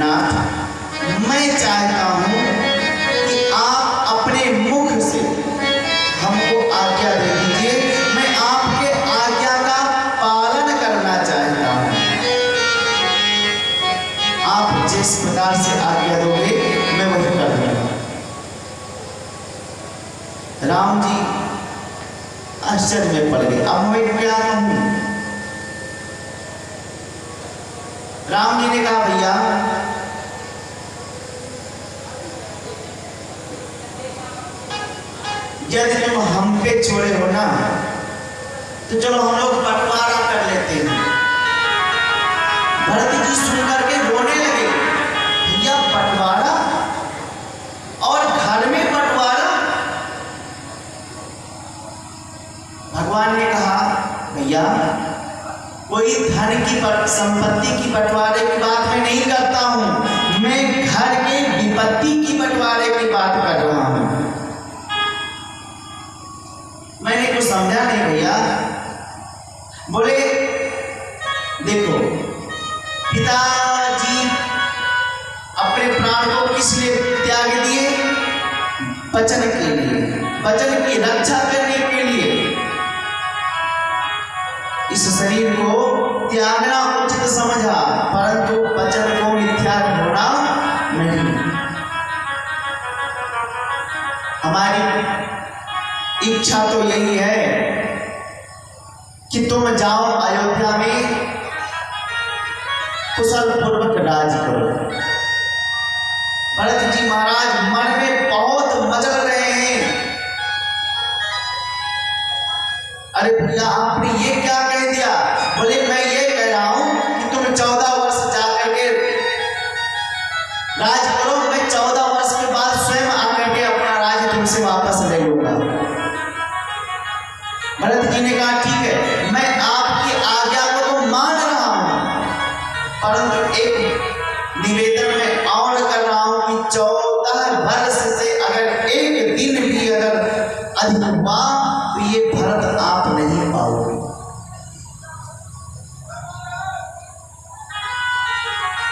नाथ, मैं चाहता हूँ कि आप अपने मुख से हमको आज्ञा दे दीजिए। मैं आपके आज्ञा का पालन करना चाहता हूँ। आप जिस प्रकार से आज्ञा दोगे मैं वही कर दूंगा। राम जी आश्चर्य में पड़ गए। अब मैं क्या कहूं? राम जी ने कहा भैया यदि तुम हम पे छोड़े हो ना तो चलो हम लोग बंटवारा कर लेते हैं। भरत जी सुन करके रोने लगे। भैया बंटवारा और घर में बंटवारा? भगवान ने कहा भैया कोई धन की संपत्ति की बंटवारे की बात मैं नहीं करता हूं, मैं घर के विपत्ति की बंटवारे की बात कर रहा हूं। मैंने कुछ समझा नहीं भैया। बोले देखो पिताजी अपने प्राण को किस लिए त्याग दिए? वचन के लिए, वचन की रक्षा करने के लिए। इस शरीर को त्यागना उचित समझा, परंतु वचन को मिथ्या होना नहीं। हमारी इच्छा तो यही है कि तुम जाओ अयोध्या में कुशल पूर्वक राज करो। भरत जी महाराज मन में बहुत मचल रहे हैं। अरे भैया आपने ये क्या कह दिया? बोले मैं ये कह रहा हूं कि तुम 14 वर्ष जाकर के राज करो, मैं 14 वर्ष के बाद स्वयं आकर के अपना राज तुमसे वापस ले लूंगा। भरत जी ने कहा ठीक है, मैं आपकी आज्ञा को तो मान रहा हूं, परंतु एक निवेदन में और कर रहा हूं कि 14 वर्ष से अगर एक दिन भी अगर अधिक हुआ तो ये भरत आप नहीं पाओगे।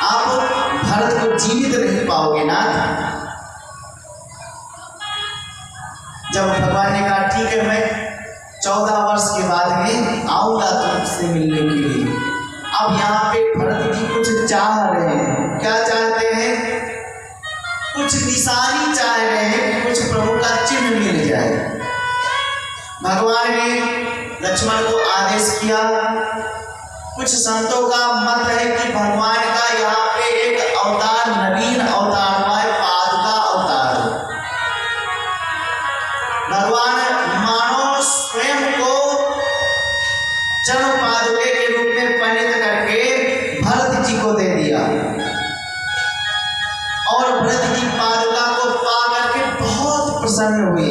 आप भरत को जीवित नहीं पाओगे ना। जब भगवान ने कहा ठीक है मैं 14 वर्ष के बाद में आऊंगा तुमसे मिलने के लिए। अब यहाँ पे भरत जी कुछ चाह रहे हैं। क्या चाहते हैं? कुछ निशानी चाह रहे हैं कि कुछ प्रभु का चिन्ह मिल जाए। भगवान ने लक्ष्मण को आदेश किया। कुछ संतों का मत है कि भगवान का यहाँ पे एक अवतार, नवीन अवतार हुआ है, पादुका अवतार। भगवान मानो स्वयं को चरण पादुके के रूप में परिणत करके भरत जी को दे दिया। और भरत जी पादुका को पा करके बहुत प्रसन्न हुए।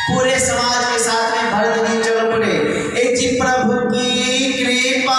पूरे समाज के साथ में भरत जी चल पड़े। एक जी प्रभु की कृपा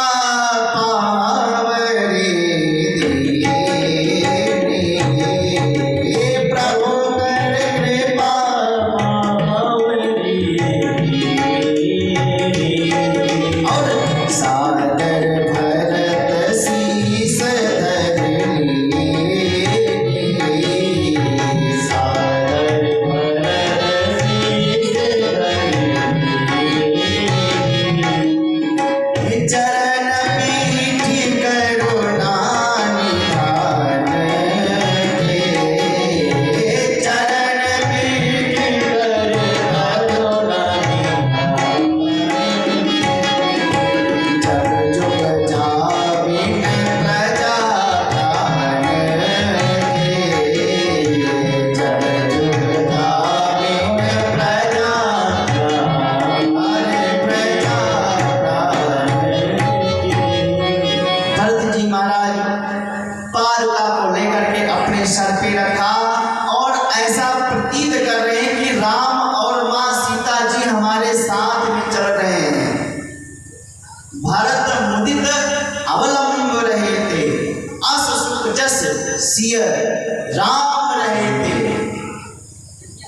राम रहे थे।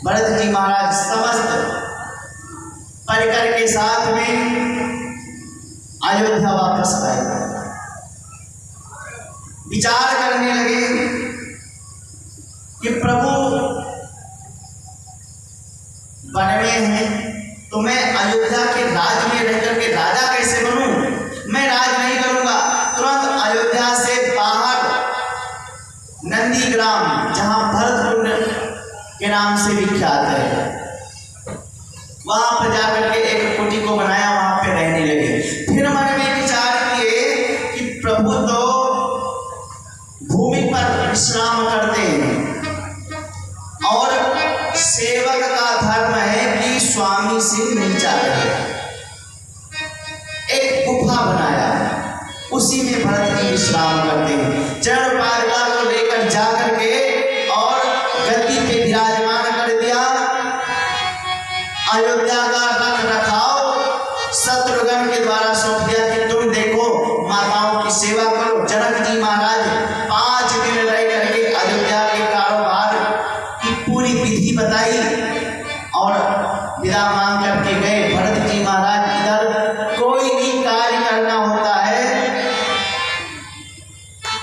भरत जी महाराज समस्त परिकर के साथ में अयोध्या वापस आए। विचार करने लगे कि प्रभु वन में है तो मैं अयोध्या के राज में रह करके राजा कैसे बनूं? मैं राज नहीं करूंगा। तुरंत अयोध्या से बाहर नंदीग्राम, जहां भरतकुंड के नाम से विख्यात है, वहां पर जाकर के एक कुटी को बनाया, वहां पे रहने लगे। फिर मन में विचार किए कि प्रभु तो भूमि पर विश्राम करते हैं और सेवक का धर्म है कि स्वामी से नीचा रहे। एक गुफा बनाया, उसी में भरत जी विश्राम करते हैं। चरण पादुका को लेकर जाकर के और गद्दी पे विराजमान कर दिया। अयोध्या का रख रखाव शत्रुघ्न के द्वारा सौंप दिया कि तुम देखो, माताओं की सेवा करो। जनक जी महाराज 5 दिन रह करके अयोध्या के कारोबार की पूरी विधि बताई और विदा मांग करके गए। भरत जी महाराज इधर कोई भी कार्य करना होता है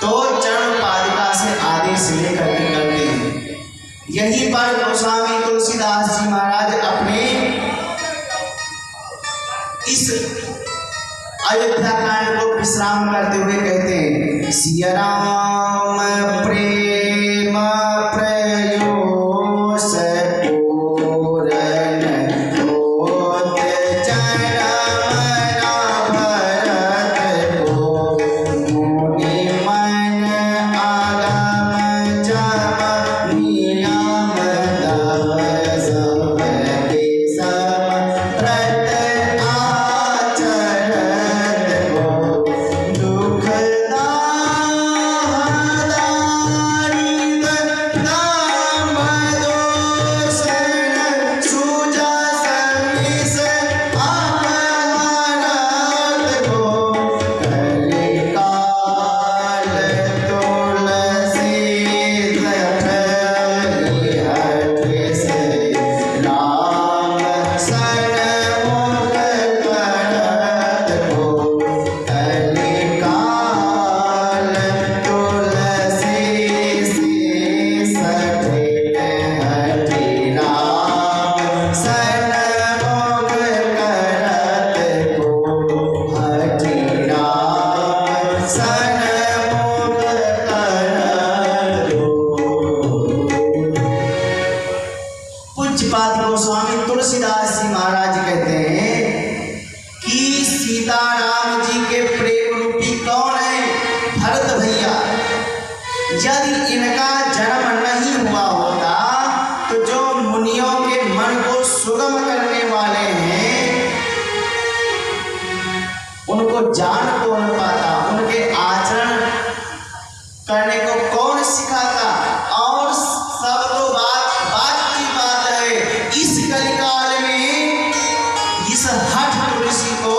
तो चरण पादुका से आदेश लेकर के करते हैं। यहीं पर गोस्वामी तुलसीदास जी महाराज अपने इस अयोध्या कांड को विश्राम करते हुए कहते हैं, सिया राम प्रेम प्रयोस पूरन होत जनम भरत को, मुनि मन आगम जम नियम तब सब के सब व्रत आचरण को, दुखदायक यदि इनका जन्म नहीं हुआ होता तो जो मुनियों के मन को सुगम करने वाले हैं उनको जान कौन पाता, उनके आचरण करने को कौन सिखाता। और सब तो बात की बात है, इस कलिकाल में इस हठ तुलसी को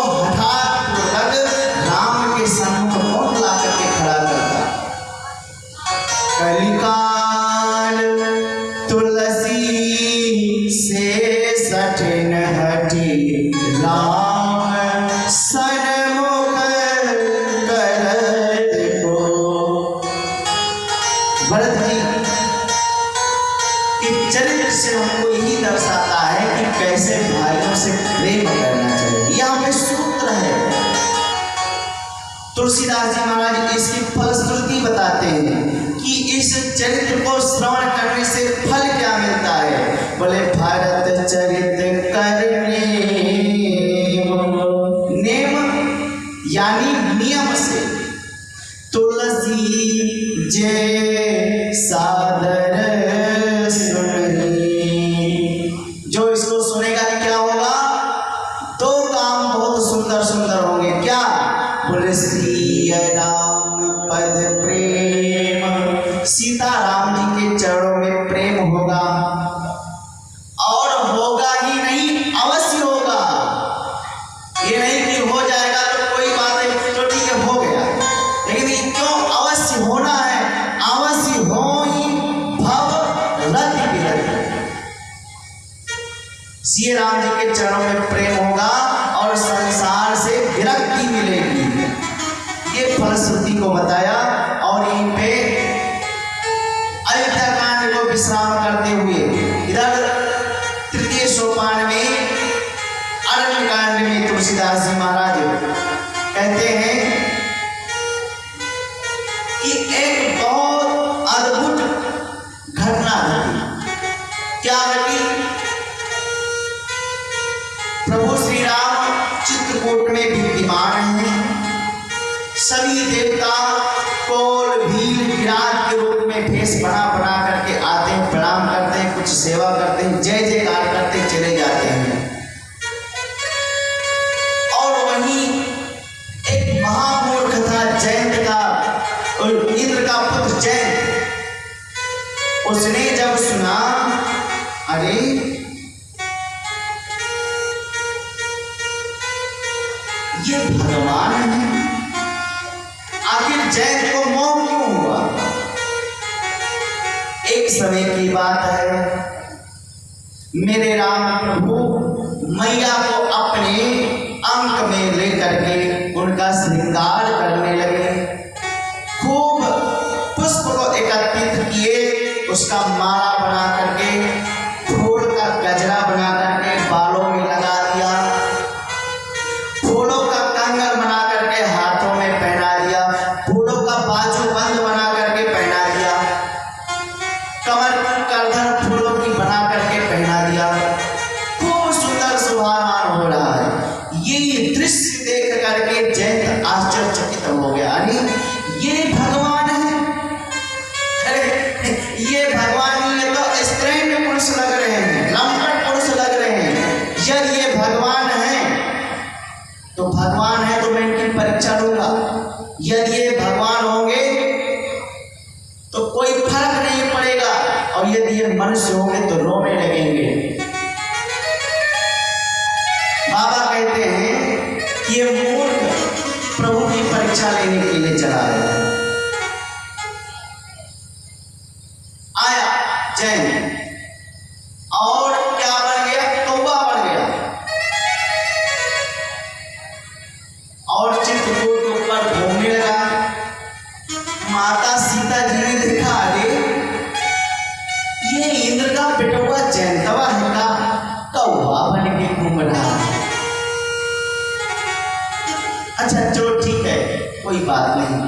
हठात पूर्वक राम के सम्मुख कौन ला करके खड़ा करता। कलिकाल तुलसी से सठिन हटी, राम सन्मुख करत को। भरत जी के चरित्र से हमको यही दर्शाता है कि कैसे भाइयों से प्रेम करना चाहिए। यहाँ पे सूत्र है, तुलसीदास जी महाराज इसकी फलश्रुति बताते हैं कि इस चरित्र को श्रवण करने से फल क्या मिलता है। बोले भारत चरित करने नेम यानी नियम से, तुलसी जय सादर सुननी। जो इसको सुनेगा क्या होगा? दो काम बहुत सुंदर सुंदर होंगे। क्या? बोले श्री राम पद प्रेम, सीता राम जी के चरणों में प्रेम होगा। और होगा ही नहीं, अवश्य होगा। ये नहीं कि हो जाएगा तो कोई बात है, तो ठीक है हो गया, लेकिन ये क्यों अवश्य होना है? अवश्य हो ही भव रति विरति। श्री राम जी के चरणों में प्रेम होगा और संसार से विरक्ति मिलेगी। फलश्रुति को बताया और यहीं पे अयोध्या कांड को विश्राम करते हुए इधर तृतीय सोपान में अरण्य कांड में तुलसीदास जी महाराज कहते हैं कि एक बहुत अद्भुत घटना घटी। क्या घटी? प्रभु श्री राम चित्रकूट में विद्यमान हैं। सभी देवता कोल भील विराट के रूप में भेष बना बना करके आते हैं, प्रणाम करते हैं, कुछ सेवा करते हैं, जय जयकार करते चले जाते हैं। और वहीं एक महामूर्ख था जयंत का, इंद्र का पुत्र जयंत। उसने जब सुना, अरे ये भगवान है, आखिर जयंत को मोह क्यों हुआ? एक समय की बात है, मेरे राम प्रभु मैया को अपने अंक में लेकर के उनका श्रृंगार करने लगे। खूब पुष्प को एकत्रित किए, उसका माला बना करके, फूल का गजरा बना करके बालों में लगा दिया, फूलों का कंगन बना करके हाथों में पहना दिया, फूलों का बाजूबंद बना करके पहना दिया, कमर की करधन फूलों की बना करके पहना दिया। खूब सुंदर सुहावन हो रहा है। ये दृश्य देख करके जयंत आश्चर्यचकित हो गया। अरे ये भगवान है, अरे ये भगवान, ये तो स्त्रैण पुरुष लग रहे हैं, लंपट पुरुष लग रहे हैं। यदि ये भगवान है तो भगवान है तो मैं इनकी परीक्षा लूंगा। यदि ये भगवान होंगे तो कोई फर्क नहीं पड़ेगा, और यदि ये मनुष्य होंगे तो रोने लगेंगे। बाबा कहते हैं कि ये मूर्ख प्रभु की परीक्षा लेने के लिए चला गया। आया जैन और क्या बन गया? कौवा बन गया। और चित्रकूट के ऊपर घूमने लगा। माता सीता जी ने देखा, अरे ये इंद्र का बेटवा जयंतवा है का, कौवा बन के घूम रहा है। अच्छा चलो ठीक है, कोई बात नहीं।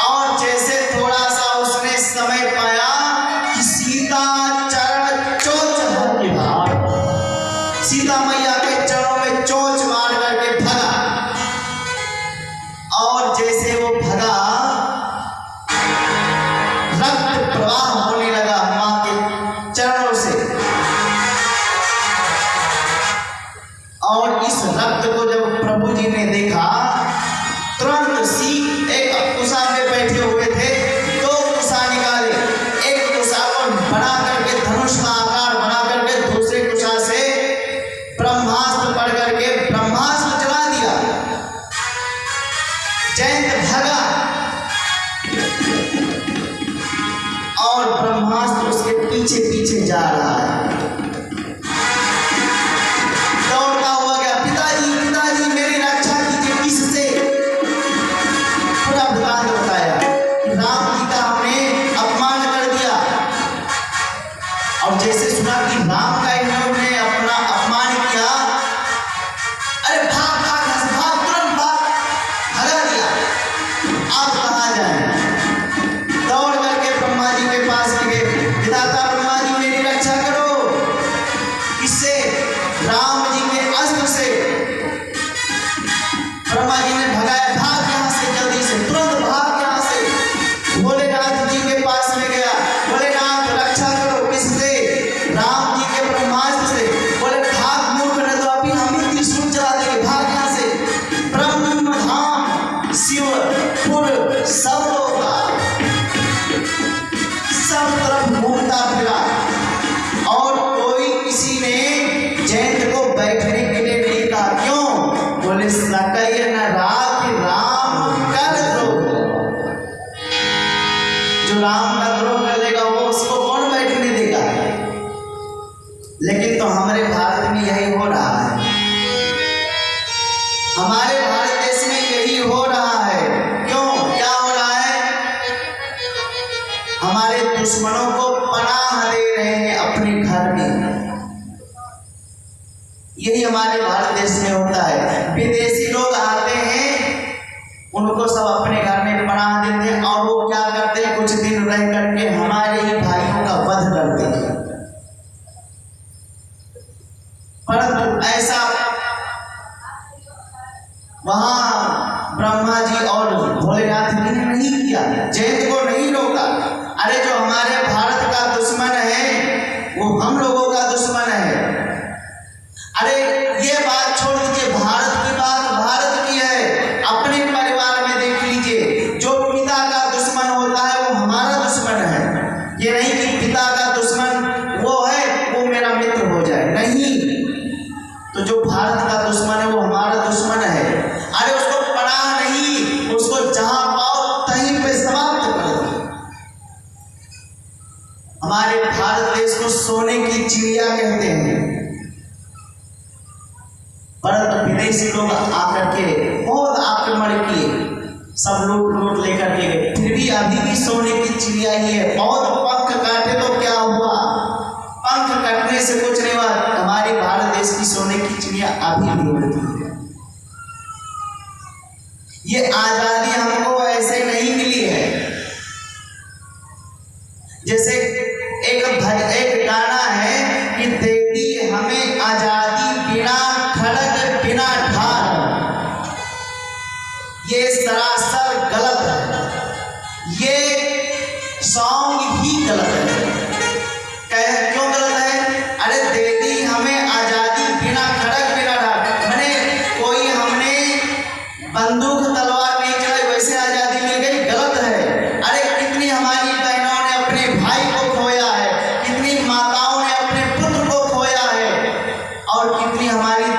और जैसे थोड़ा सा उसने समय पाया कि सीता चरण चोंच भर के भाग, सीता मैया के चरणों में चोंच मार करके भगा। और जैसे वो भगा, रक्त प्रवाह होने लगा मां के चरणों से। और इस रक्त को जब प्रभु जी ने देखा, तुरंत सी एक कुशा में बैठे हुए थे, दो कुशा निकाले, एक कुशा को बना करके धनुष का आकार बना करके दूसरे कुशा से ब्रह्मास्त्र पढ़ करके ब्रह्मास्त्र चला दिया। जयंत भगा और ब्रह्मास्त्र उसके पीछे पीछे जा रहा है। दौड़ता हुआ गया, पिताजी पिताजी मेरी रक्षा कीजिए। किससे? पूरा वृतांत बताया। राम जी का हमने अपमान कर दिया, और जैसे सुना कि राम का इन्होंने अपना अपमान किया, अरे भाग भाग भाग, तुरंत भाग, भगा दिया। आप कहाँ जाए? दौड़ करके ब्रह्मा जी के पास गए, विधाता ब्रह्मा जी मेरी रक्षा करो। इससे राम जी के अस्त्र से ब्रह्मा जी ने भगाया। भाग यहाँ से, जल्दी से, तुरंत भाग यहाँ से। भोलेनाथ जी के पास में गया, भोलेनाथ रक्षा करो। किससे? राम जी के ब्रह्मास्त्र से। बोले भाग मूर्ख, न तो अभी हम ही त्रिशूल चला देंगे, भाग यहाँ से। ब्रह्म धाम शिवपुर सब लोग सब तरफ घूमता फिरा, और कोई किसी ने जयंत को बैठने के लिए नहीं कहा। क्यों? बोले सकय न रात राम दुश्मनों को पनाह दे रहे हैं अपने घर में। यही हमारे भारत देश में होता है। विदेशी लोग आते हैं, उनको सब अपने घर में पनाह देते हैं और वो क्या करते हैं, कुछ दिन रह करके हमारे ही भाइयों का वध करते हैं। परंतु ऐसा वहां ब्रह्मा जी और भोलेनाथ ने नहीं किया, जयंत को नहीं रोका। अरे जो हमारे भारत का दुश्मन है वो हम लोगों का दुश्मन है। अरे ये बात छोड़ दीजिए, भारत की बात भारत की है, अपने परिवार में देख लीजिए, जो पिता का दुश्मन होता है वो हमारा दुश्मन है। ये नहीं कि पिता का दुश्मन वो है वो मेरा मित्र हो जाए, नहीं। तो जो भारत का दुश्मन है वो हमारा दुश्मन है। अरे उसको पनाह नहीं, उसको जहां पाओ तहीं पे समाप्त कर दो। हमारे भारत देश को सोने की चिड़िया कहते हैं, परंतु विदेशी लोग आकर के बहुत आक्रमण किए, सब लूट लेकर के गए, फिर भी अभी भी सोने की चिड़िया ही है। बहुत पंख काटे तो क्या हुआ, पंख कटने से कुछ नहीं हुआ। हमारे भारत देश की सोने की चिड़िया अभी भी उड़ती है। ये आजादी हमको ऐसे नहीं मिली है। जैसे एक गाना है कि दे दी हमें आजादी बिना खड़ग बिना ढाल। ये सरासर गलत है, ये सॉन्ग ही गलत है। क्यों गलत है? अरे दे दी हमें आजादी बिना खड़ग बिना ढाल, मैंने कोई हमने बंदूक तलवार नहीं चलाई वैसे आजादी मिल गई, गलत है। अरे कितनी हमारी बहनों ने अपने भाई को खोया है, कितनी माताओं ने अपने पुत्र को खोया है, और कितनी हमारी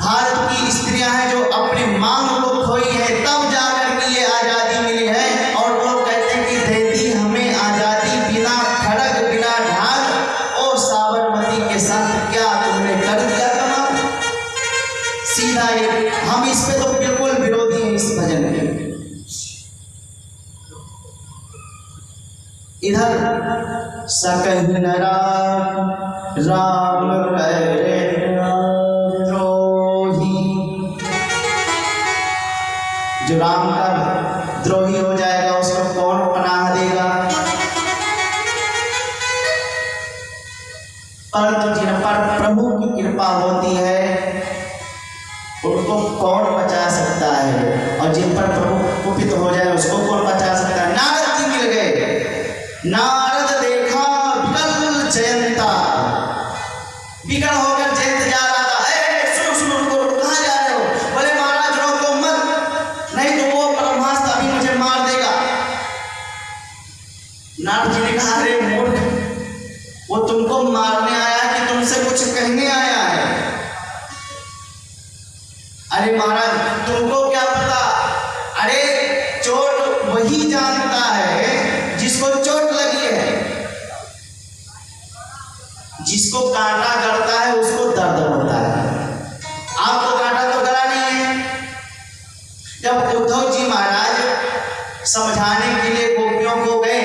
भारत की स्त्रियां हैं जो अपने मांग को खोई है, तब जाकर के ये आजादी मिली है। और लोग कहते हैं कि दे दी हमें आजादी बिना खड़ग बिना ढाल। ओ साबरमती के संत क्या तुमने कर दिया तमाम। सीधा ये हम इस पे तो बिल्कुल विरोधी हैं इस भजन के। इधर सकहि न राम करे द्रोही, जो राम का द्रोही हो जाएगा उसको कौन पनाह देगा। परंतु जिन पर प्रभु की कृपा होती है उनको कौन बचा सकता है, और जिन पर प्रभु कुपित हो जाए उसको कौन बचा सकता है। नारद जी मिल गए, नारद देखा विकल जयंता, विकल होकर जयंत जा रहा था। सुनो सुनो उनको, कहाँ जा रहे हो? बोले महाराज रोको मत, नहीं तो वो ब्रह्मास्त्र अभी मुझे मार देगा। नारद जी ने कहा अरे मूर्ख, वो तुमको मारने आया कि तुमसे कुछ कहने आया है? अरे महाराज तुमको क्या पता, अरे चोट वही जानता है जिसको चोट लगी है, जिसको कांटा गड़ता है उसको दर्द होता है। आपको कांटा तो गड़ा नहीं है। जब उद्धव जी महाराज समझाने के लिए गोपियों को गए,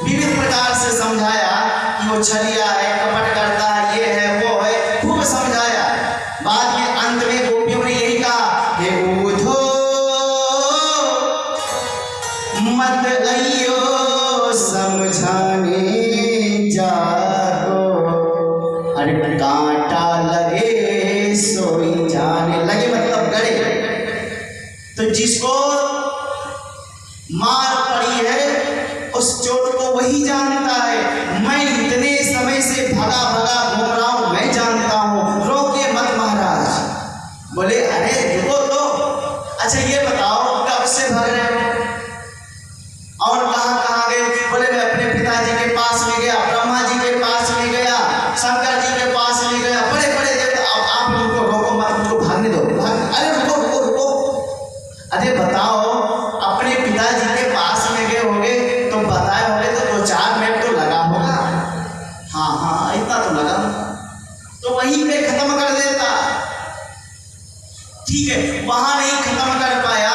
विविध प्रकार से समझाया कि वो छलिया है, कपट करता है, ये है वो है, खूब समझाया। बाद में अंत में गोपियों ने यही कहा, हे उद्धव मत अइयो समझाने जागो, अरे कांटा लगे सोई जाने लगे, मतलब गड़े। तो जिसको मार पड़ी है उस चोट को वही जानता है। मैं इतने समय से भगा भगा घूम रहा हूं, मैं जानता हूं, रोके मत महाराज। बोले अरे रुको तो, अच्छा ये बताओ कब से भग रहे हो और कहां कहां गए? बोले मैं अपने पिताजी के पास में गया, ब्रह्मा जी के पास में गया, शंकर जी के पास में गया, बड़े बड़े देवता। अब आप उनको रोको मत, उनको भागने दो, अरे रुको रुको रुको। अरे बताओ अपने पिताजी के पास में गए होगे तो बताए होगे तो 2-4 मिनट तो लगा होगा। हाँ हाँ इतना तो लगा, तो वहीं पे खत्म कर देता। ठीक है, वहां नहीं खत्म कर पाया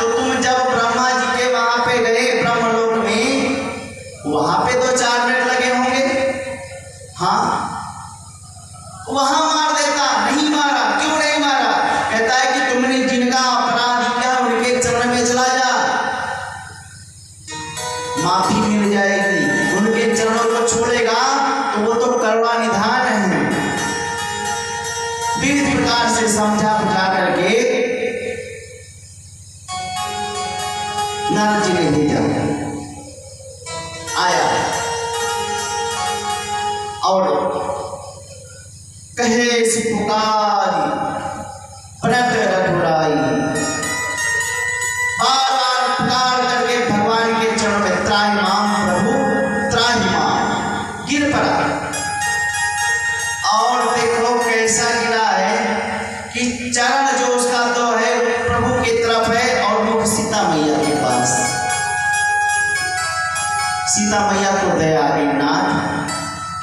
तो तुम जब ब्रह्मा जी के वहां पे गए ब्रह्मलोक में,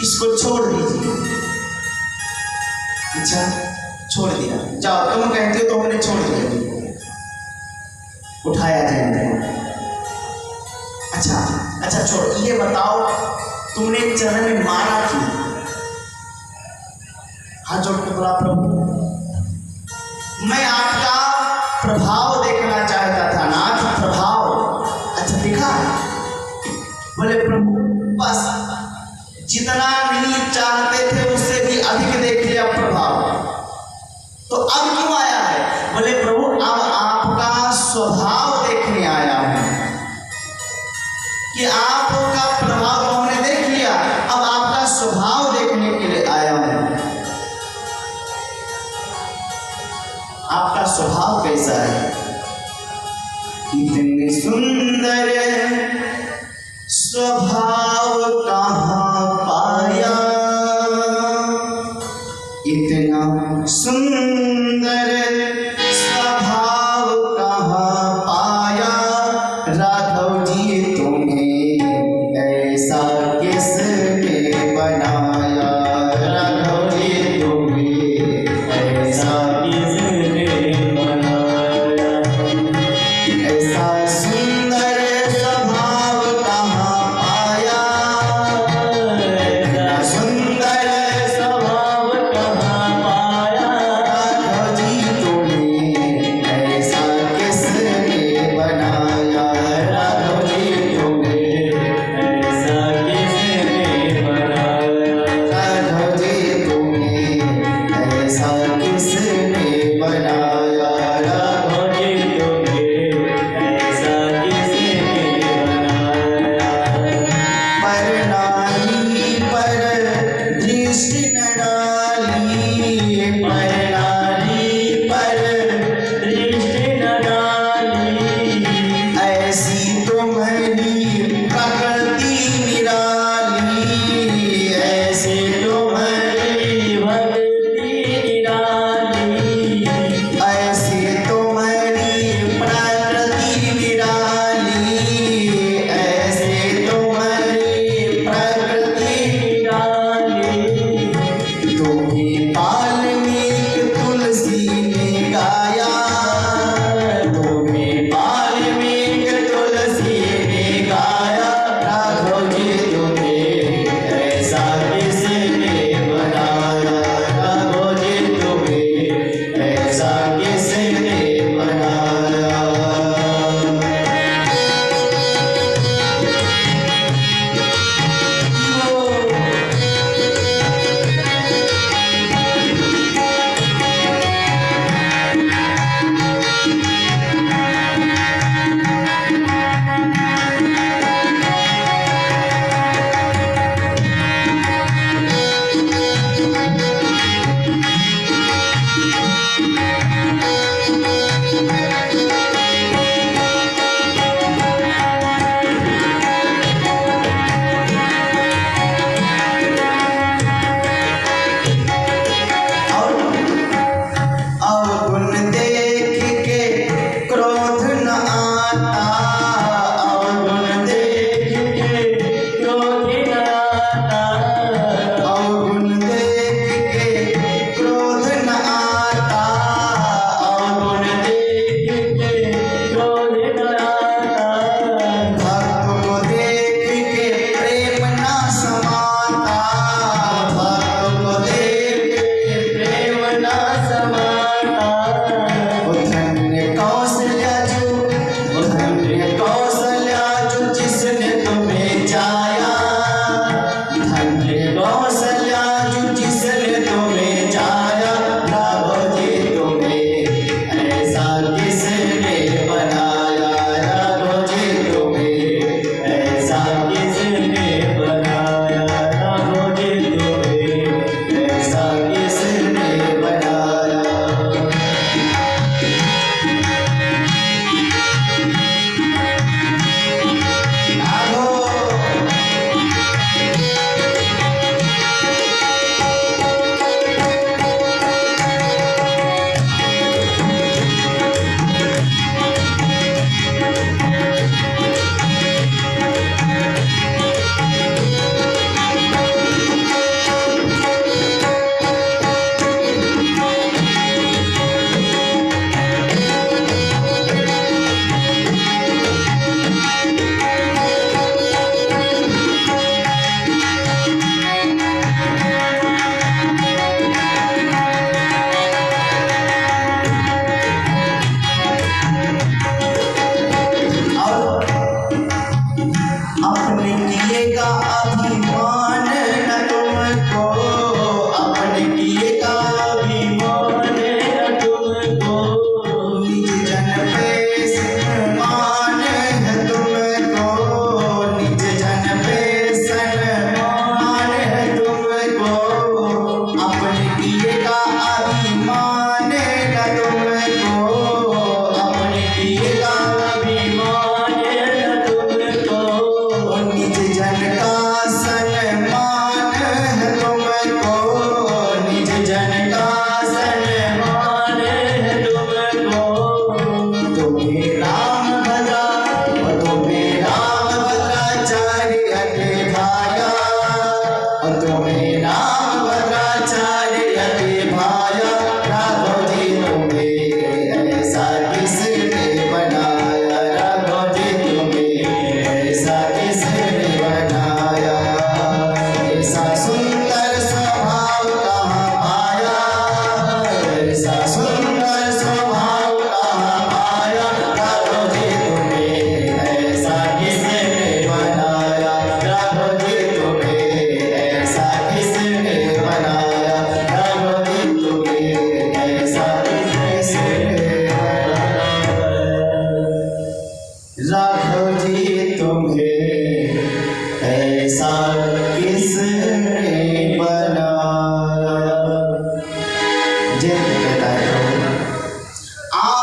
इसको छोड़ दीजिए। अच्छा, छोड़ दिया, जाओ, तुम कहते हो तो हमने छोड़ दिया, उठाया जाए। अच्छा छोड़, ये बताओ तुमने चरण में मारा क्यों? हाथ जोड़ के बोला, प्रभु मैं आपका प्रभाव देखना चाहता था, नाथ प्रभाव। अच्छा दिखा? बोले प्रभु बस जितना नहीं चाहते थे उससे भी अधिक देख लिया प्रभाव, तो अब क्यों आया है? बोले प्रभु अब आपका स्वभाव देखने आया हूं, कि आपका प्रभाव तो हमने देख लिया, अब आपका स्वभाव देखने के लिए आया हूं। आपका स्वभाव कैसा है? इतने सुंदर स्वभाव कहाँ पाया, इतना सुंदर स्वभाव कहाँ पाया, राघव जी तुम्हें ऐसा किसने बनाया, राघव जी तुम्हें ऐसा किसने बनाया, ऐसा सुंदर स्वभाव कहाँ पाया,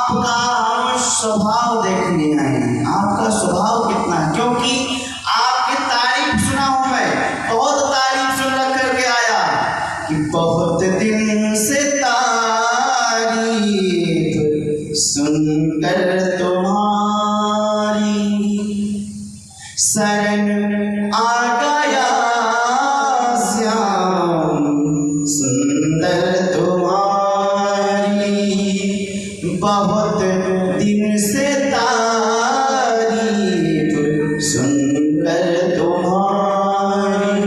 आपका हम स्वभाव देखने आए हैं, आपका स्वभाव कितना है, क्योंकि आपकी तारीफ सुना हूं मैं, बहुत तारीफ सुन रख करके आया कि बहुत दिन से तारीफ सुनकर तुम्हारी शरण आ गया श्याम सुंदर तुम्हारी, बहुत दिन से तारीफ सुनकर तुम्हारी,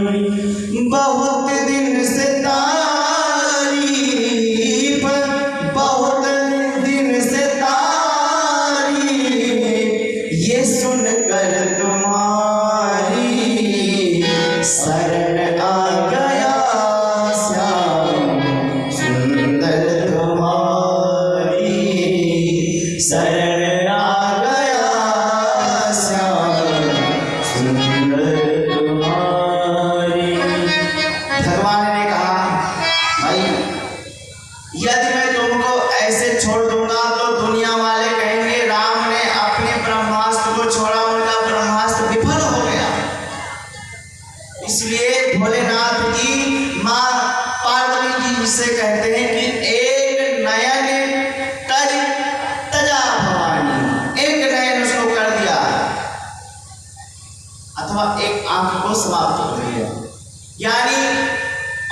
बहुत दिन से तारीफ, बहुत दिन से तारीफ ये सुनकर तुम्हारी शरण आ गया श्याम सुंदर तुम्हारी, शरण आ गया श्याम सुंदर तुम्हारी। भगवान ने कहा भाई यदि मैं तुमको ऐसे छोड़ दूंगा तो दुनिया वाले कहेंगे राम ने अपने ब्रह्मास्त्र को छोड़ा, उनका ब्रह्मास्त्र विफल हो गया। इसलिए भोलेनाथ जी माँ पार्वती जी से कहते हैं कि एक नयन कर तजा भवानी, एक नयन उसको कर दिया अथवा एक आंख को समाप्त कर दिया। यानी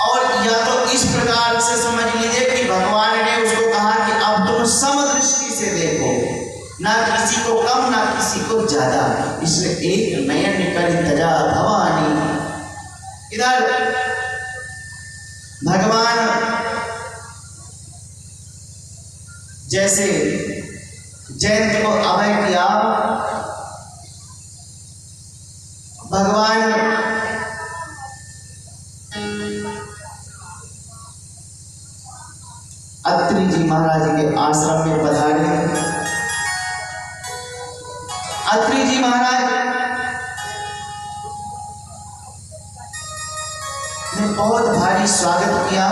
और या तो इस प्रकार से समझ लीजिए कि भगवान ने उसको कहा कि अब तुम समदृष्टि से देखो, ना किसी को कम ना किसी को ज्यादा, इसलिए एक नयन कर तजा भवानी। इधर भगवान जैसे जयंत को अभय किया, भगवान अत्रि जी महाराज के आश्रम में पधारे। अत्रि जी महाराज ने बहुत भारी स्वागत किया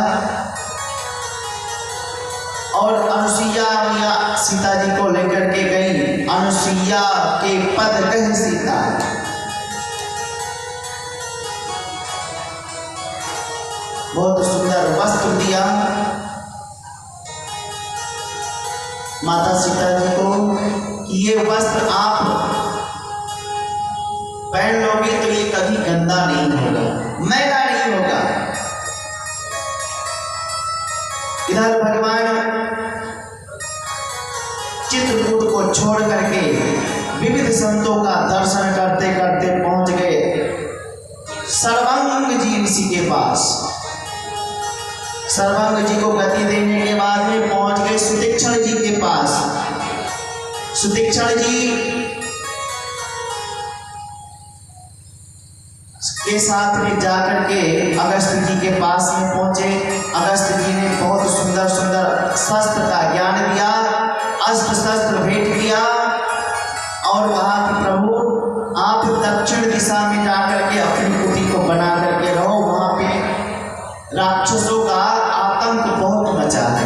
और अनुसुईया या सीता जी को लेकर के गई। अनुसुईया के पद कह सीता, बहुत सुंदर वस्त्र दिया माता सीता जी को कि ये वस्त्र आप पहन लोगे तो ये कभी गंदा नहीं होगा, मैला नहीं होगा। इधर भगवान चित्रकूट को छोड़ करके विविध संतों का दर्शन करते करते पहुंच गए सर्वांग जी ऋषि के पास। सर्वांग जी को गति देने के बाद में पहुंच गए सुतीक्षण जी के पास। सुतीक्षण जी के साथ में जाकर के अगस्त जी के पास में पहुंचे। अगस्त जी ने बहुत सुंदर सुंदर शस्त्र का ज्ञान दिया, अस्त्र शस्त्र भेंट किया और कहा कि प्रभु आप दक्षिण दिशा में जाकर के अपनी कुटी को बना करके रहो, वहां पे राक्षसों का आतंक बहुत मचा है।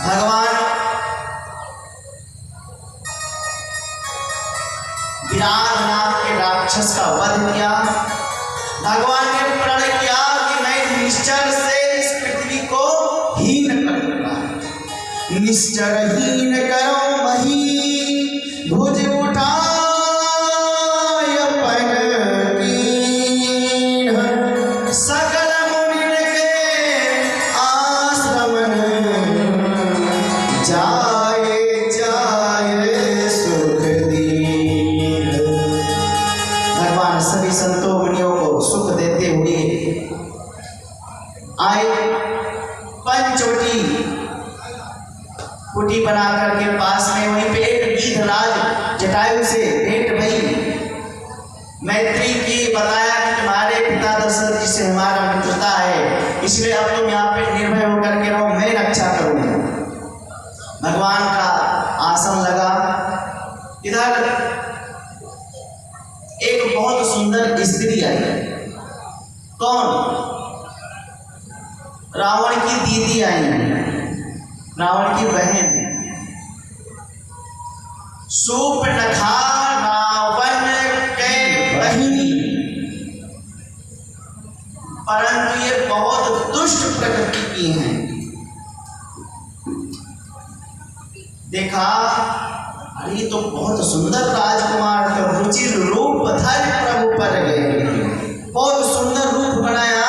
भगवान विराट नाम के राक्षस का वध किया। भगवान ने प्रण किया कि मैं निश्चर से इस पृथ्वी को हीन करूंगा, निश्चर हीन करो मही भुज उठाय पग कीन्ह, सकल मुनि के आश्रम जाए जाए सुख दीन। भगवान सभी संतों मुनियों को सुख देते हुए आए। पंचवटी कुटी बना करके पास में वहीं पे एक गीधराज जटायु से भेंट भई। मैत्री की बताया कि तुम्हारे पिता दशरथ जी से हमारा मित्रता है, इसलिए अब तुम यहाँ पे निर्भय होकर के रहो, मैं रक्षा करूंगा। भगवान का आसन लगा। इधर एक बहुत सुंदर स्त्री आई। कौन? रावण की दीदी आई। रावण की बहन शूर्पणखा रावण के बहिनी, परंतु ये बहुत दुष्ट प्रकृति की हैं। देखा, अरे ये तो बहुत सुंदर राजकुमार थे, रुचिर रूप धर प्रभु पर गए, बहुत सुंदर रूप बनाया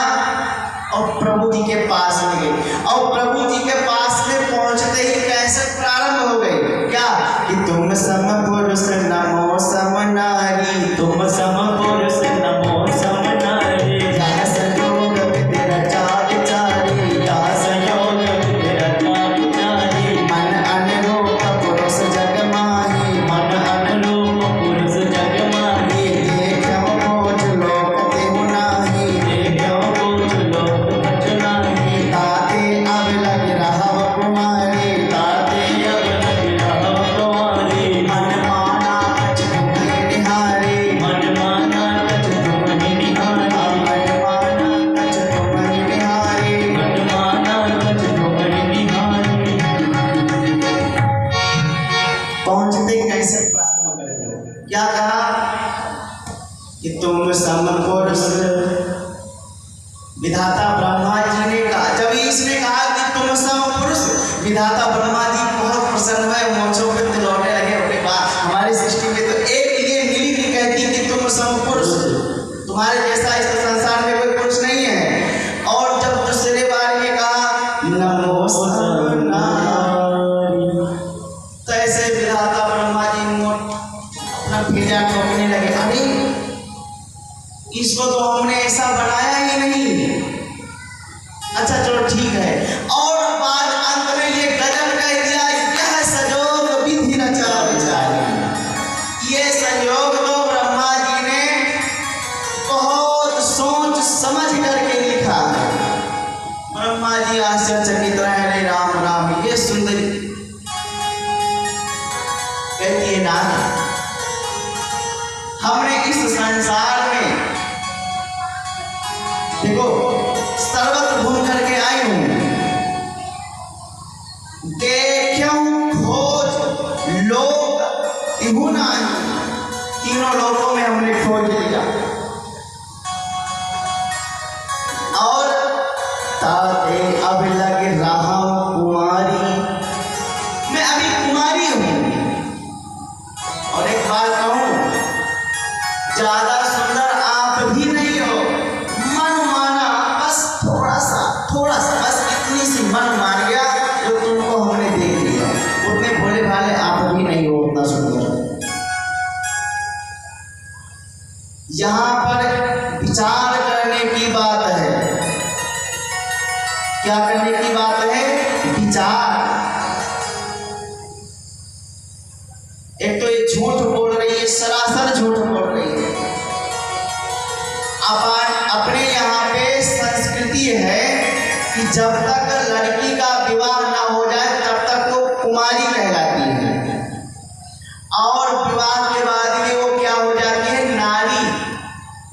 और प्रभु जी के पास में गए। और प्रभु जी के पास में पहुंचते ही कैसे प्रारंभ हो गए, क्या कि तुम सम पुरुष नमो सम नारी, तुम सम पुरुष नमो सम नारी, यह संयोग तेरा चार चारी, यह संयोग तेरा चार चारी, मन अनुरूप पुरुष जग माही, मन अनुरूप पुरुष जग माही, देखो खोज लोक तेहु नाही, देखो खोज लोक तेहु नाही, ताते अब लग रहव कुमारी, ताते अब लग रहव कुमारी, मन माना कछ तुम्हें निहारी, मन माना कछ तुम्हें निहारी, मन माना कछ तुम्हें निहारी, मन माना कछ तुम्हें निहारी। पहुंचते कैसे प्रारंभ कर दिया, क्या कहा कि तुम सम पुरुष, विधाता ब्रह्मा जी ने कहा, जब इसने कहा कि तुम सम पुरुष, विधाता ब्रह्मा जी बहुत प्रसन्न हुए, मोक्षों पे लौटने लगे। उनके बाद हमारी सृष्टि में तो एक ये मिली नहीं कहती कि तुम सम पुरुष, तुम्हारे जैसा इस संसार में कोई पुरुष नहीं है। और जब दूसरे बार ये कहा नमो सम नारी, तो ऐसे विधाता ब्रह्मा जी अपना भेजा ठोकने लगे, अरे इसको तो हमने ऐसा बनाया ही नहीं। अच्छा चलो ठीक है। और बाद अंत में ये गजब कह दिया, यह संयोग विधि रचा विचारी, ये संयोग तो ब्रह्मा जी ने बहुत सोच समझ करके लिखा है। ब्रह्मा जी आश्चर्यचकित रहे, राम राम ये सुंदरी कहती है ना, हमने इस संसार में देखो सर्वत्र घूम करके आई हूं, देखूं खोज लोक तिहु नाही, तीनों लोकों में हमने खोज लिया। और ताते अब लग रहा कुमारी, मैं अभी कुमारी हूं। और एक बात कहूं, ज्यादा सुंदर आप भी नहीं हो, थोड़ा सा बस इतनी सी मन मान गया जो तुमको हमने देख लिया, उतने भोले भाले आप भी नहीं हो उतना सुंदर। यहाँ पर विचार करने की बात है, क्या करने की बात है, विचार। एक तो ये झूठ बोल रही है, सरासर झूठ बोल रही है। अपने यहाँ पे संस्कृति है कि जब तक लड़की का विवाह ना हो जाए तब तक वो कुमारी कहलाती है, और विवाह के बाद में वो क्या हो जाती है, नारी।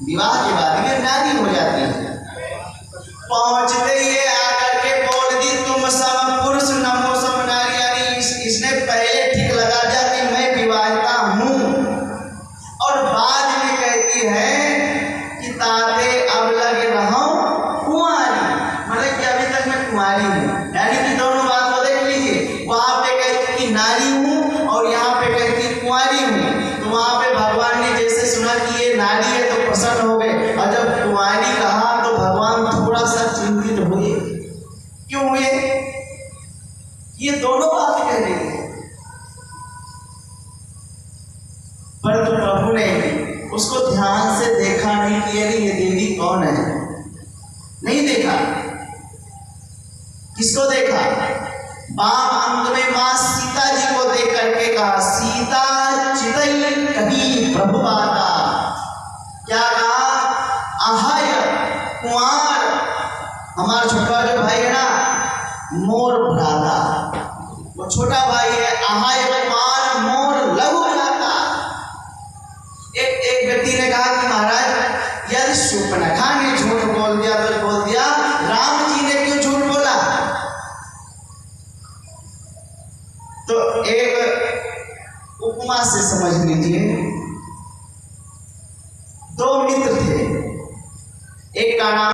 विवाह के बाद में नारी हो जाती है। पहुंचते ये आकर के बोल दी तुम सम पुरुष नमो सम नारी, यानी इसने पहले ठीक लगा दिया कि मैं विवाहिता हूँ, और बाद में कहती है कि ताते अब लगे रहा कुमारी, मतलब कि अभी तक मैं कुमारी हूँ। यानी कि दोनों बात को देख लीजिए, वहां पे कहती कि नारी हूँ और यहाँ पे कहती कुमारी हूँ। तो वहां पे भगवान ने जैसे सुना कि ये नारी है तो प्रसन्न हो गए, और जब कुमारी कहा तो भगवान थोड़ा सा चिंतित हुए। क्यों हुए, ये दोनों बात कह रही है, परंतु प्रभु ने उसको ध्यान से देखा नहीं कि ये देवी कौन है, नहीं देखा। किसको देखा, वाम अंग में मां सीता जी को देख करके कहा, सीता चितई कभी प्रभु बाता, क्या कहा, अहाय कुमार, हमारा छोटा जो भाई है ना मोर भ्राता, वो छोटा भाई है, अहाय कुमार मोर लघु भ्राता। एक व्यक्ति ने कहा कि महाराज यदि शूर्पणखा ने झूठ बोल दिया तो बोल दिया, राम जी ने क्यों झूठ बोला? तो एक उपमा से समझ लीजिए, दो मित्र थे, एक का नाम